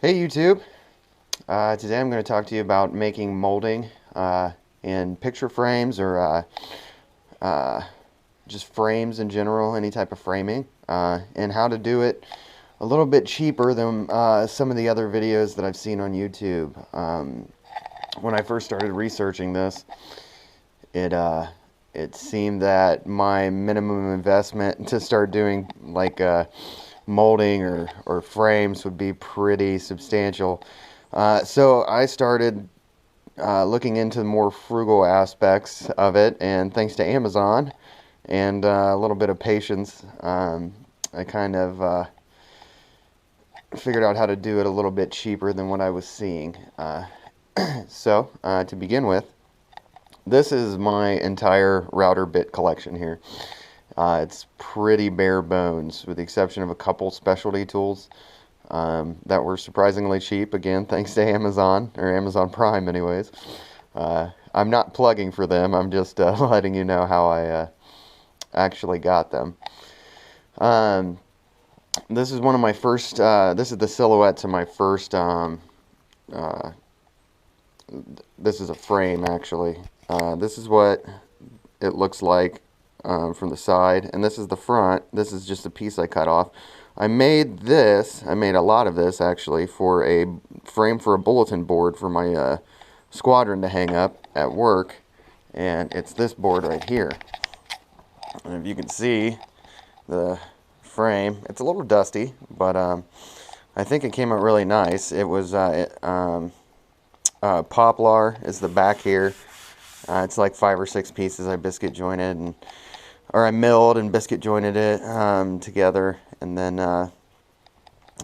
Hey YouTube, today I'm going to talk to you about making molding in picture frames or just frames in general, any type of framing, and how to do it a little bit cheaper than some of the other videos that I've seen on YouTube. When I first started researching this, it it seemed that my minimum investment to start doing like molding or frames would be pretty substantial. So I started looking into more frugal aspects of it, and thanks to Amazon and a little bit of patience, I kind of figured out how to do it a little bit cheaper than what I was seeing. So to begin with, this is my entire router bit collection here. It's pretty bare bones, with the exception of a couple specialty tools that were surprisingly cheap, again, thanks to Amazon, or Amazon Prime anyways. I'm not plugging for them, I'm just letting you know how I actually got them. This is one of my first, this is the silhouette to my first, this is a frame actually. This is what it looks like from the side, and this is the front. This is just a piece I cut off. I made a lot of this actually for a frame for a bulletin board for my squadron to hang up at work, and it's this board right here. And if you can see the frame, it's a little dusty, but I think it came out really nice. It was poplar is the back here. It's like 5 or 6 pieces I biscuit jointed, or I milled and biscuit jointed it together. And then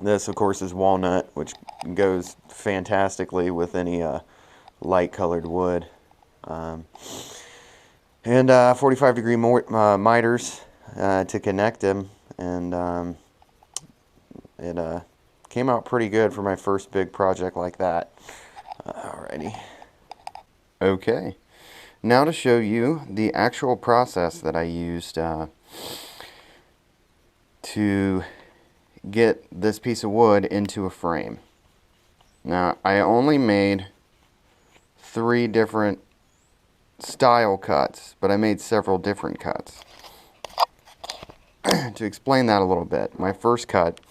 this, of course, is walnut, which goes fantastically with any light colored wood. And 45-degree miters to connect them, and it came out pretty good for my first big project like that. Alrighty. Okay. Now to show you the actual process that I used to get this piece of wood into a frame. Now, I only made 3 different style cuts, but I made several different cuts. To explain that a little bit, my first cut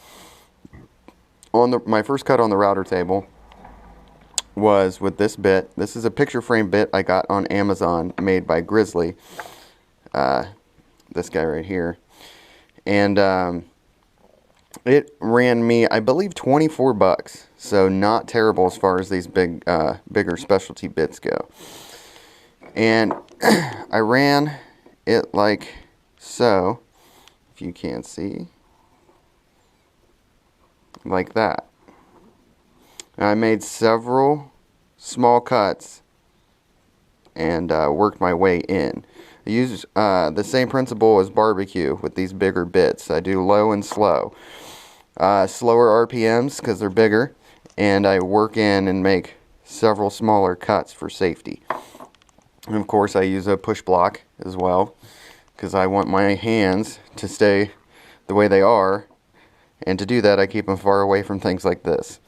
on the router table was with this bit. This is a picture frame bit I got on Amazon, made by Grizzly, this guy right here, and it ran me, I believe, 24 bucks, so not terrible as far as these bigger specialty bits go. And I ran it like so, if you can't see, like that. I made several small cuts and worked my way in. I use the same principle as barbecue with these bigger bits. I do low and slow. Slower RPMs because they're bigger, and I work in and make several smaller cuts for safety. And of course I use a push block as well, because I want my hands to stay the way they are, and to do that I keep them far away from things like this.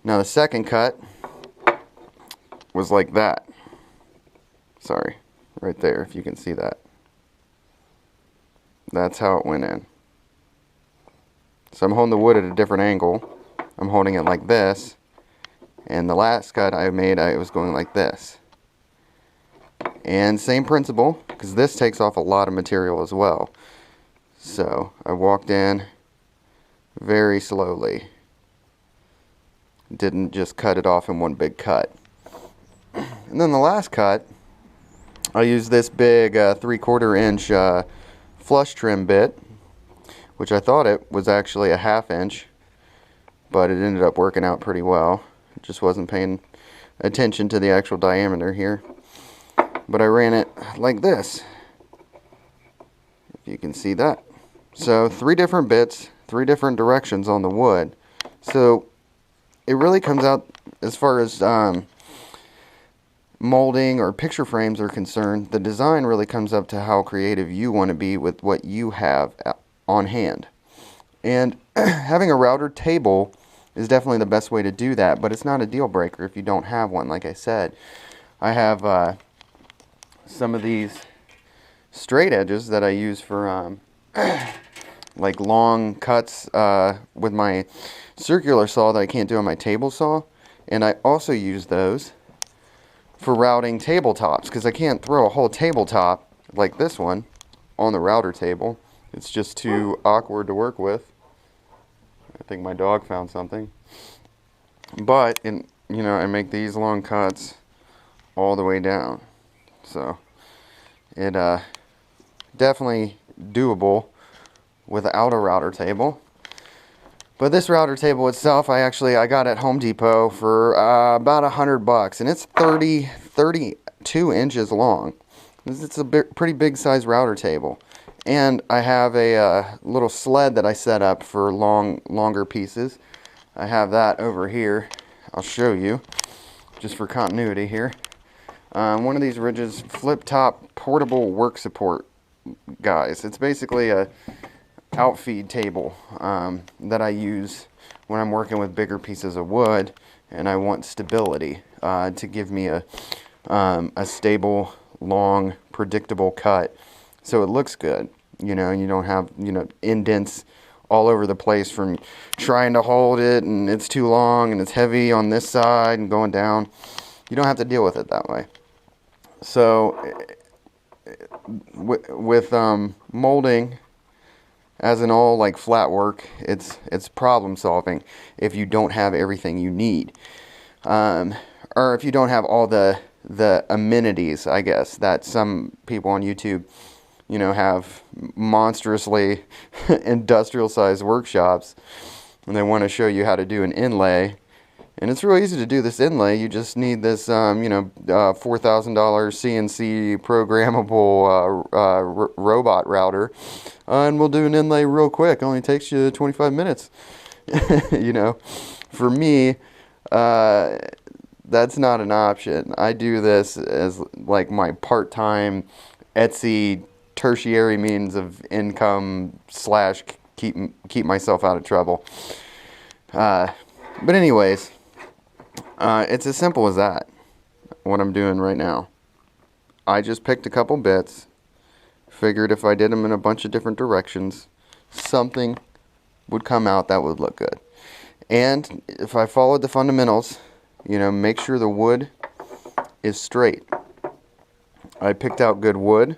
Now the second cut was like that. Sorry, right there, if you can see that. That's how it went in. So I'm holding the wood at a different angle. I'm holding it like this. And the last cut I made, I was going like this. And same principle, because this takes off a lot of material as well. So I walked in very slowly. Didn't just cut it off in one big cut. And then the last cut, I used this big 3/4 inch flush trim bit, which I thought it was actually a 1/2 inch, but it ended up working out pretty well. It just wasn't paying attention to the actual diameter here. But I ran it like this, if you can see that. So 3 different bits, 3 different directions on the wood. So it really comes out, as far as molding or picture frames are concerned, the design really comes up to how creative you want to be with what you have on hand. And having a router table is definitely the best way to do that, but it's not a deal breaker if you don't have one. Like I said, I have some of these straight edges that I use for like long cuts with my circular saw that I can't do on my table saw, and I also use those for routing tabletops, because I can't throw a whole tabletop like this one on the router table. It's just too awkward to work with. I think my dog found something. But, I make these long cuts all the way down. So, it definitely doable without a router table. But this router table itself, I got at Home Depot for about $100, and it's 32 inches long. It's a pretty big size router table. And I have a little sled that I set up for longer pieces. I have that over here. I'll show you, just for continuity here. One of these Ridge's flip top portable work support guys. It's basically a outfeed table that I use when I'm working with bigger pieces of wood and I want stability to give me a stable, long, predictable cut, so it looks good, and you don't have indents all over the place from trying to hold it, and it's too long and it's heavy on this side and going down. You don't have to deal with it that way. So with molding, as in all like flat work, it's problem solving if you don't have everything you need, or if you don't have all the amenities, I guess, that some people on YouTube have monstrously industrial sized workshops, and they want to show you how to do an inlay. And it's real easy to do this inlay. You just need this $4,000 CNC programmable robot router, and we'll do an inlay real quick. Only takes you 25 minutes. For me, that's not an option. I do this as like my part-time Etsy tertiary means of income / keep myself out of trouble. But anyways, it's as simple as that, what I'm doing right now. I just picked a couple bits, figured if I did them in a bunch of different directions, something would come out that would look good. And if I followed the fundamentals, make sure the wood is straight. I picked out good wood.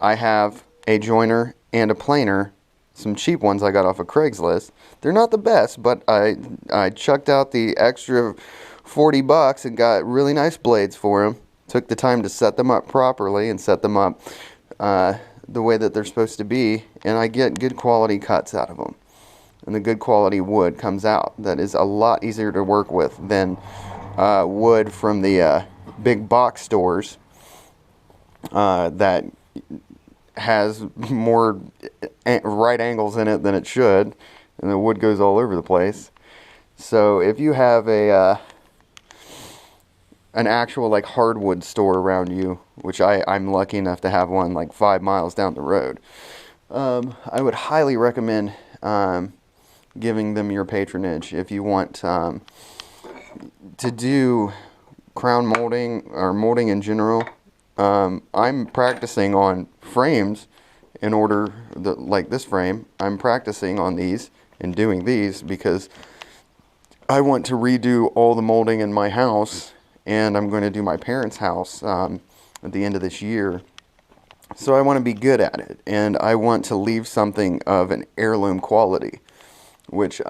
I have a joiner and a planer, some cheap ones I got off of Craigslist. They're not the best, but I chucked out the extra $40 and got really nice blades for them. Took the time to set them up properly and set them up the way that they're supposed to be, and I get good quality cuts out of them. And the good quality wood comes out. That is a lot easier to work with than wood from the big box stores that has more right angles in it than it should, and the wood goes all over the place. So if you have an actual like hardwood store around you, which I'm lucky enough to have one like 5 miles down the road, I would highly recommend giving them your patronage if you want to do crown molding or molding in general. I'm practicing on frames in order, like this frame, I'm practicing on these and doing these because I want to redo all the molding in my house, and I'm going to do my parents' house at the end of this year. So I want to be good at it, and I want to leave something of an heirloom quality, which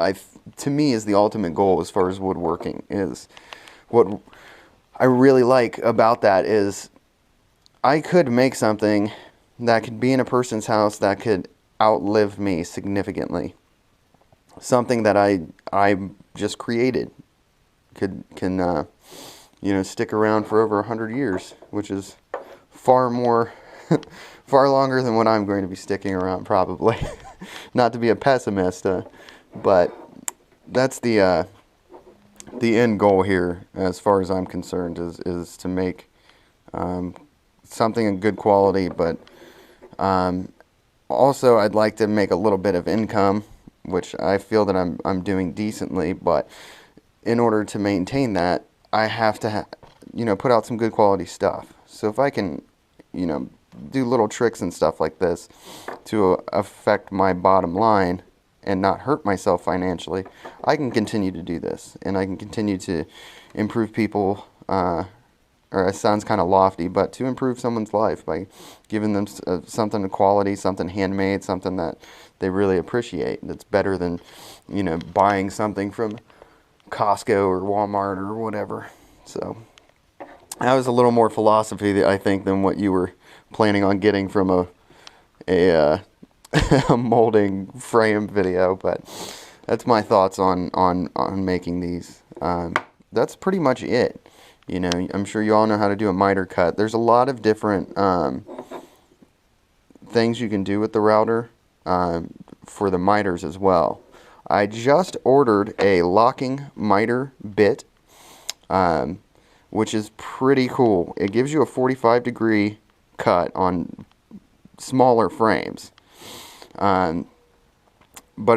to me is the ultimate goal as far as woodworking. Is what I really like about that is I could make something that could be in a person's house that could outlive me significantly. Something that I just created can stick around for over 100 years, which is far longer than what I'm going to be sticking around probably. Not to be a pessimist, but that's the end goal here, as far as I'm concerned, is to make something in good quality, but also I'd like to make a little bit of income which I feel that I'm doing decently, but in order to maintain that, I have to put out some good quality stuff. So if I can, do little tricks and stuff like this to affect my bottom line and not hurt myself financially, I can continue to do this, and I can continue to improve people, or it sounds kind of lofty, but to improve someone's life by giving them something of quality, something handmade, something that they really appreciate. That's better than, buying something from Costco or Walmart or whatever. So that was a little more philosophy, I think, than what you were planning on getting from a a molding frame video. But that's my thoughts on making these. That's pretty much it. I'm sure you all know how to do a miter cut. There's a lot of different things you can do with the router for the miters as well. I just ordered a locking miter bit, which is pretty cool. It gives you a 45-degree cut on smaller frames. But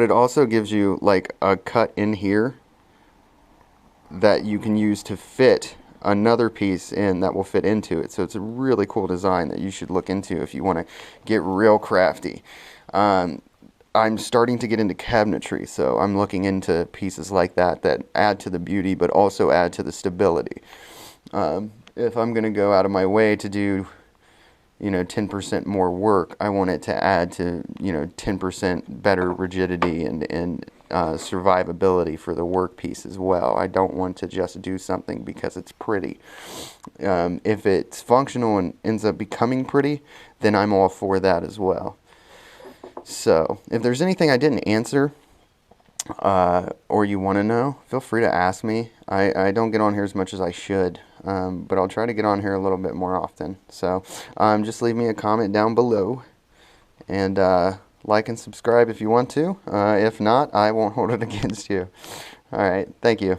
it also gives you like a cut in here that you can use to fit another piece in that will fit into it. So it's a really cool design that you should look into if you want to get real crafty. I'm starting to get into cabinetry, so I'm looking into pieces like that add to the beauty but also add to the stability. If I'm going to go out of my way to do 10% more work, I want it to add to 10% better rigidity and survivability for the workpiece as well. I don't want to just do something because it's pretty. If it's functional and ends up becoming pretty, then I'm all for that as well. So if there's anything I didn't answer or you want to know, feel free to ask me. I don't get on here as much as I should, but I'll try to get on here a little bit more often. So just leave me a comment down below, and like and subscribe if you want to. If not, I won't hold it against you. All right, thank you.